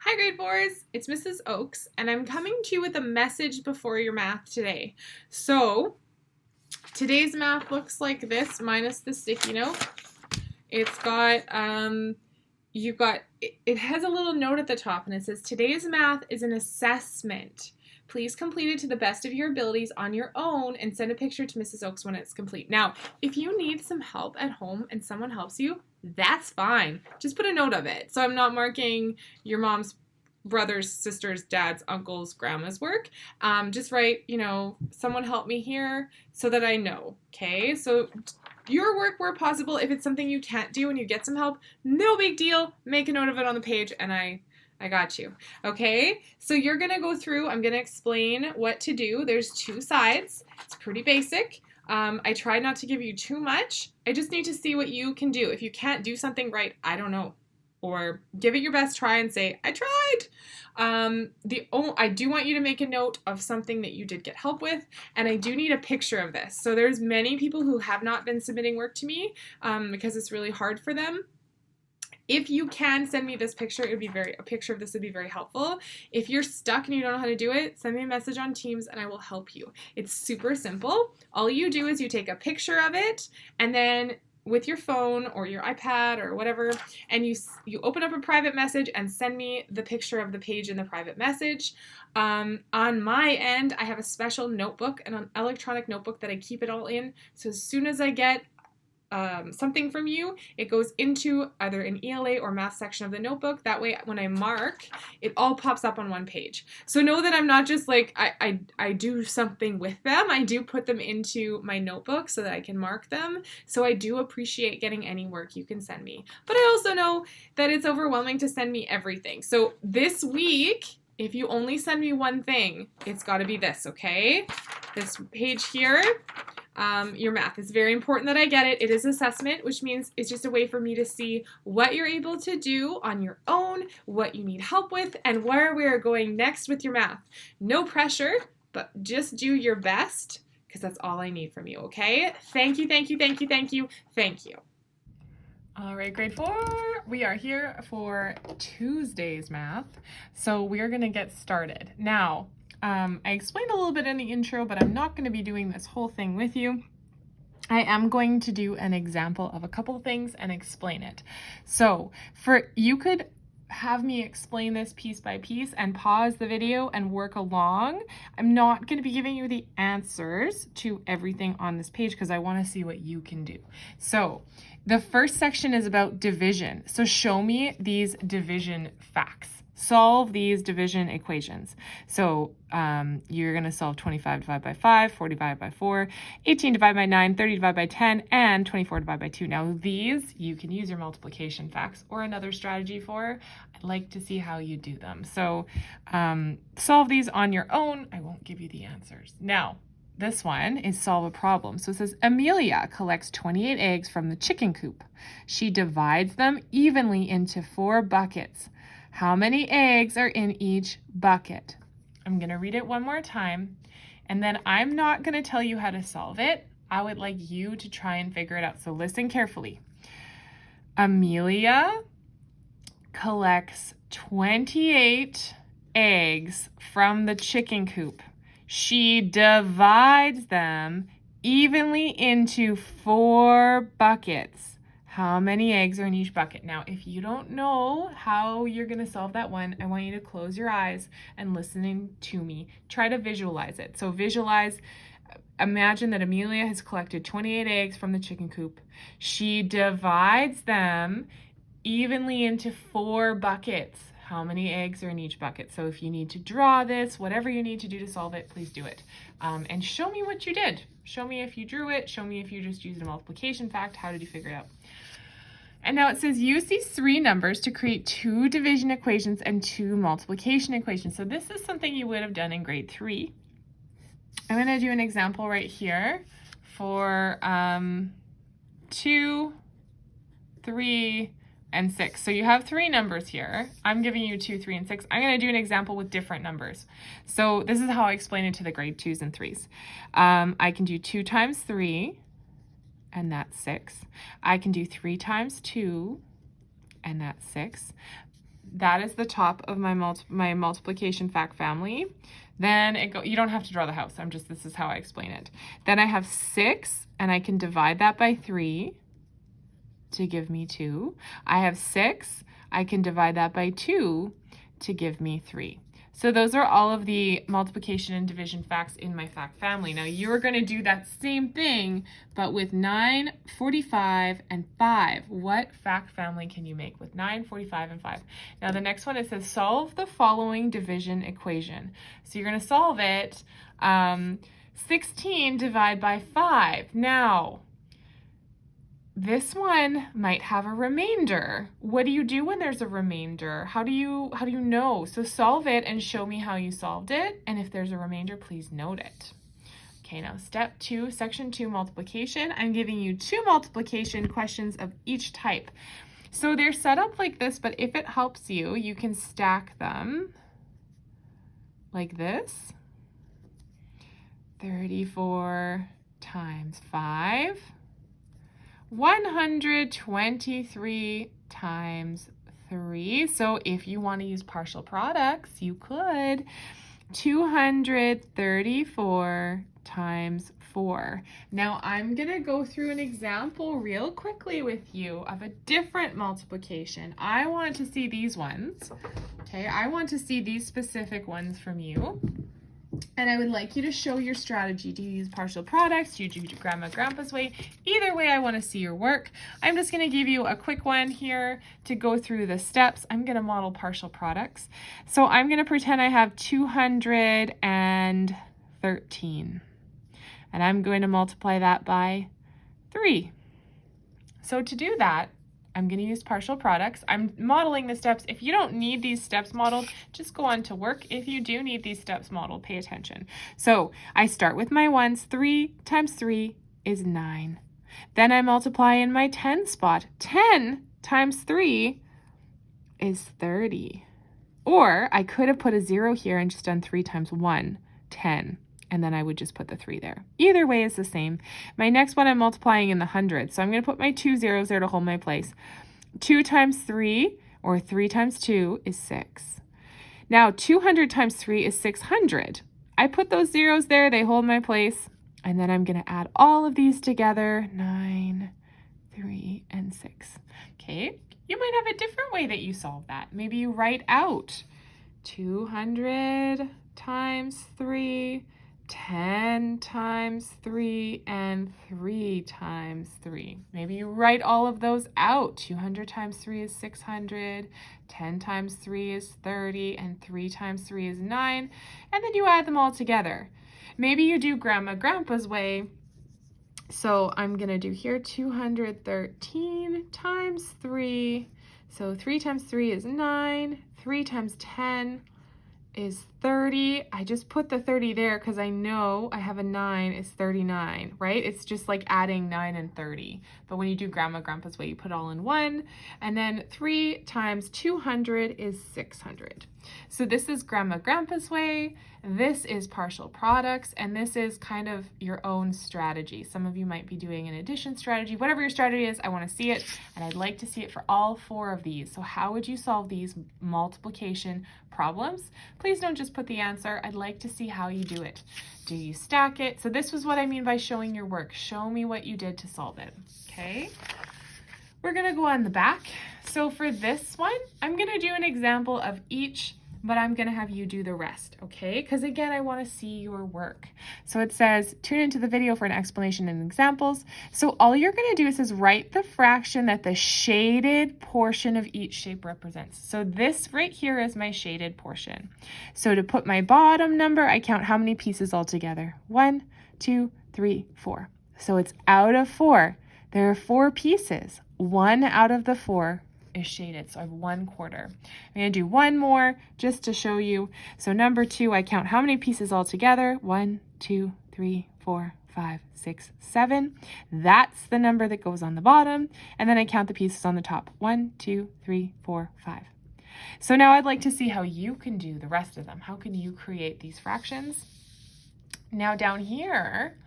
Hi grade 4s, it's Mrs. Oakes and I'm coming to you with a message before your math today. So today's math looks like this minus the sticky note. It's got, it has a little note at the top and it says today's math is an assessment. Please complete it to the best of your abilities on your own and send a picture to Mrs. Oakes when it's complete. Now, if you need some help at home and someone helps you, that's fine. Just put a note of it. So I'm not marking your mom's brothers, sisters, dads, uncles, grandma's work. Just write, someone help me here so that I know. Okay? So your work where possible. If it's something you can't do and you get some help, no big deal. Make a note of it on the page and I got you. Okay? So you're going to go through, I'm going to explain what to do. There's two sides. It's pretty basic. I try not to give you too much. I just need to see what you can do. If you can't do something right, I don't know. Or give it your best try and say, I tried. I do want you to make a note of something that you did get help with, and I do need a picture of this. So there's many people who have not been submitting work to me because it's really hard for them. If you can send me this picture, a picture of this would be very helpful. If you're stuck and you don't know how to do it, send me a message on Teams and I will help you. It's super simple. All you do is you take a picture of it and then with your phone or your iPad or whatever, and you open up a private message and send me the picture of the page in the private message. On my end, I have a special notebook, an electronic notebook that I keep it all in. So as soon as I get something from you, it goes into either an ELA or math section of the notebook. That way, when I mark, it all pops up on one page. So know that I'm not just like, I do something with them. I do put them into my notebook so that I can mark them. So I do appreciate getting any work you can send me. But I also know that it's overwhelming to send me everything. So this week, if you only send me one thing, it's got to be this, okay? This page here. Your math. It's very important that I get it. It is assessment, which means it's just a way for me to see what you're able to do on your own, what you need help with, and where we are going next with your math. No pressure, but just do your best because that's all I need from you, okay? Thank you, thank you, thank you, thank you, thank you. All right, grade 4, we are here for Tuesday's math. So we are going to get started. Now, I explained a little bit in the intro, but I'm not going to be doing this whole thing with you. I am going to do an example of a couple of things and explain it. So you could have me explain this piece by piece and pause the video and work along. I'm not going to be giving you the answers to everything on this page because I want to see what you can do. So the first section is about division. So show me these division facts. Solve these division equations. So you're going to solve 25 divided by 5, 4 divided by 4, 18 divided by 9, 30 divided by 10, and 24 divided by 2. Now these, you can use your multiplication facts or another strategy for. I'd like to see how you do them. So solve these on your own. I won't give you the answers. Now, this one is solve a problem. So it says, Amelia collects 28 eggs from the chicken coop. She divides them evenly into 4 buckets. How many eggs are in each bucket? I'm going to read it one more time, and then I'm not going to tell you how to solve it. I would like you to try and figure it out. So listen carefully. Amelia collects 28 eggs from the chicken coop. She divides them evenly into 4 buckets. How many eggs are in each bucket? Now, if you don't know how you're going to solve that one, I want you to close your eyes and listening to me. Try to visualize it. So imagine that Amelia has collected 28 eggs from the chicken coop. She divides them evenly into 4 buckets. How many eggs are in each bucket? So if you need to draw this, whatever you need to do to solve it, please do it. And show me what you did. Show me if you drew it. Show me if you just used a multiplication fact. How did you figure it out? And now it says use these 3 numbers to create 2 division equations and 2 multiplication equations. So this is something you would have done in grade 3. I'm going to do an example right here for 2, 3, and 6. So you have 3 numbers here. I'm giving you 2, 3, and 6. I'm going to do an example with different numbers. So this is how I explain it to the grade 2s and 3s. I can do 2 times 3, and that's 6. I can do 3 times 2, and that's 6. that is the top of my multiplication fact family. Then you don't have to draw the house. This is how I explain it. Then I have 6, and I can divide that by 3 to give me 2. I have 6, I can divide that by 2 to give me 3. So those are all of the multiplication and division facts in my fact family. Now you're going to do that same thing, but with 9, 45, and 5. What fact family can you make with 9, 45, and 5? Now the next one, it says solve the following division equation. So you're going to solve it. 16 divide by 5. Now, this one might have a remainder. What do you do when there's a remainder? How do you know? So solve it and show me how you solved it. And if there's a remainder, please note it. Okay, now step 2, section 2, multiplication. I'm giving you 2 multiplication questions of each type. So they're set up like this, but if it helps you, you can stack them like this. 34 times 5. 123 times 3. So if you want to use partial products, you could. 234 times 4. Now I'm going to go through an example real quickly with you of a different multiplication. I want to see these ones. Okay, I want to see these specific ones from you. And I would like you to show your strategy. Do you use partial products? Do you do Grandma Grandpa's way? Either way, I want to see your work. I'm just going to give you a quick one here to go through the steps. I'm going to model partial products. So I'm going to pretend I have 213. And I'm going to multiply that by 3. So to do that, I'm going to use partial products. I'm modeling the steps. If you don't need these steps modeled, just go on to work. If you do need these steps modeled, pay attention. So I start with my ones. 3 times 3 is 9. Then I multiply in my 10 spot. 10 times 3 is 30. Or I could have put a 0 here and just done 3 times 1, 10. And then I would just put the 3 there. Either way is the same. My next one I'm multiplying in the hundreds. So I'm going to put my 2 zeros there to hold my place. 2 times 3, or 3 times 2, is 6. Now 200 times 3 is 600. I put those zeros there, they hold my place. And then I'm going to add all of these together. 9, 3, and 6. Okay, you might have a different way that you solve that. Maybe you write out 200 times 3, 10 times 3, and 3 times 3. Maybe you write all of those out. 200 times 3 is 600, 10 times 3 is 30, and 3 times 3 is 9, and then you add them all together. Maybe you do Grandma Grandpa's way. So I'm going to do here 213 times 3. So 3 times 3 is 9, 3 times 10 is 30. I just put the 30 there because I know I have a 9 is 39, right? It's just like adding 9 and 30. But when you do Grandma Grandpa's way, you put all in one. And then 3 times 200 is 600. So this is Grandma Grandpa's way. This is partial products, and this is kind of your own strategy. Some of you might be doing an addition strategy. Whatever your strategy is, I want to see it, and I'd like to see it for all 4 of these. So how would you solve these multiplication problems? Please don't just put the answer. I'd like to see how you do it. Do you stack it? So this was what I mean by showing your work. Show me what you did to solve it, okay? We're going to go on the back. So for this one, I'm going to do an example of each, but I'm going to have you do the rest, okay? Because again, I want to see your work. So it says, tune into the video for an explanation and examples. So all you're going to do is write the fraction that the shaded portion of each shape represents. So this right here is my shaded portion. So to put my bottom number, I count how many pieces altogether. 1, 2, 3, 4. So it's out of 4. There are 4 pieces. 1 out of the 4 is shaded, so I have 1/4. I'm going to do one more just to show you. So number 2, I count how many pieces all together. 1, 2, 3, 4, 5, 6, 7. That's the number that goes on the bottom, and then I count the pieces on the top. 1, 2, 3, 4, 5. So now I'd like to see how you can do the rest of them. How can you create these fractions? Now down here,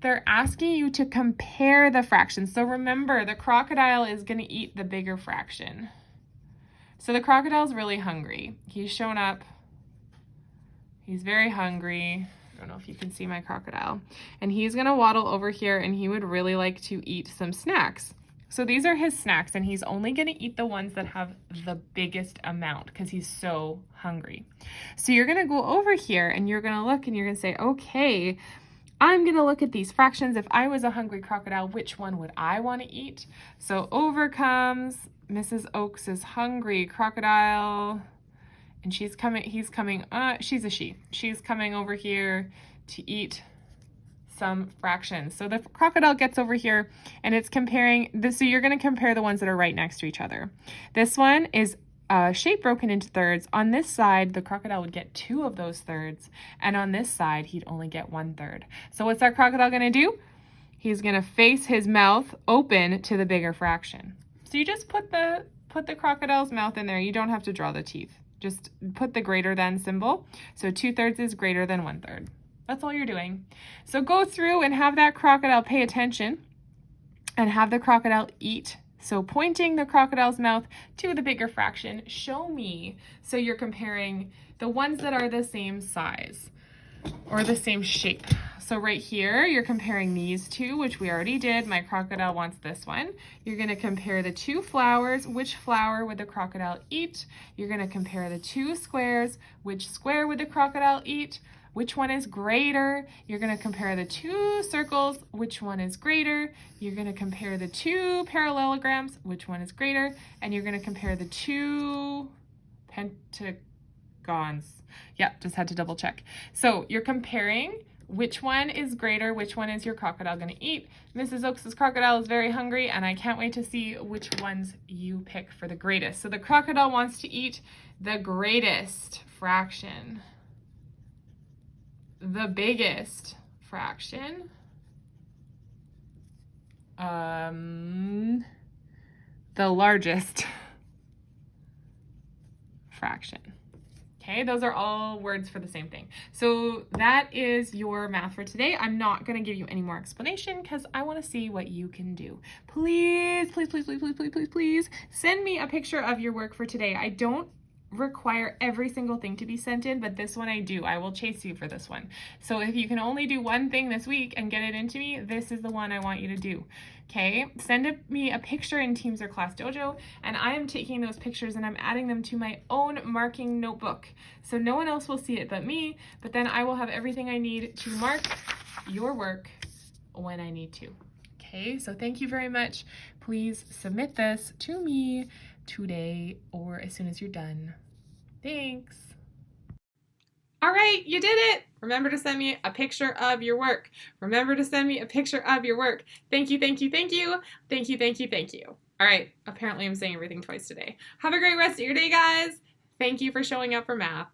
they're asking you to compare the fractions. So remember, the crocodile is going to eat the bigger fraction. So the crocodile's really hungry. He's shown up. He's very hungry. I don't know if you can see my crocodile. And he's gonna waddle over here and he would really like to eat some snacks. So these are his snacks and he's only gonna eat the ones that have the biggest amount because he's so hungry. So you're gonna go over here and you're gonna look and you're gonna say, okay, I'm gonna look at these fractions. If I was a hungry crocodile, which one would I wanna eat? So over comes Mrs. Oaks' hungry crocodile. And she's a she. She's coming over here to eat some fractions. So the crocodile gets over here and it's comparing this. So you're going to compare the ones that are right next to each other. This one is shape broken into thirds. On this side, the crocodile would get 2 of those thirds. And on this side, he'd only get 1/3. So what's our crocodile going to do? He's going to face his mouth open to the bigger fraction. So you just put the crocodile's mouth in there. You don't have to draw the teeth. Just put the greater than symbol. So 2/3 is greater than 1/3. That's all you're doing. So go through and have that crocodile pay attention and have the crocodile eat. So pointing the crocodile's mouth to the bigger fraction, show me. So you're comparing the ones that are the same size or the same shape. So right here, you're comparing these two, which we already did. My crocodile wants this one. You're gonna compare the 2 flowers. Which flower would the crocodile eat? You're gonna compare the 2 squares. Which square would the crocodile eat? Which one is greater? You're gonna compare the 2 circles. Which one is greater? You're gonna compare the 2 parallelograms. Which one is greater? And you're gonna compare the 2 pentagons. Yep, just had to double check. So you're comparing which one is greater, which one is your crocodile gonna eat. Mrs. Oaks' crocodile is very hungry and I can't wait to see which ones you pick for the greatest. So the crocodile wants to eat the greatest fraction, the biggest fraction, the largest fraction. Okay, those are all words for the same thing. So that is your math for today. I'm not gonna give you any more explanation because I wanna see what you can do. Please, please, please, please, please, please, please, please send me a picture of your work for today. I don't require every single thing to be sent in, but this one I do. I will chase you for this one. So if you can only do one thing this week and get it into me, this is the one I want you to do. Okay, send me a picture in Teams or Class Dojo, and I am taking those pictures and I'm adding them to my own marking notebook. So no one else will see it but me, but then I will have everything I need to mark your work when I need to. Okay, so thank you very much. Please submit this to me today or as soon as you're done. Thanks. All right, you did it. Remember to send me a picture of your work. Remember to send me a picture of your work. Thank you, thank you, thank you. Thank you, thank you, thank you. All right, apparently I'm saying everything twice today. Have a great rest of your day, guys. Thank you for showing up for math.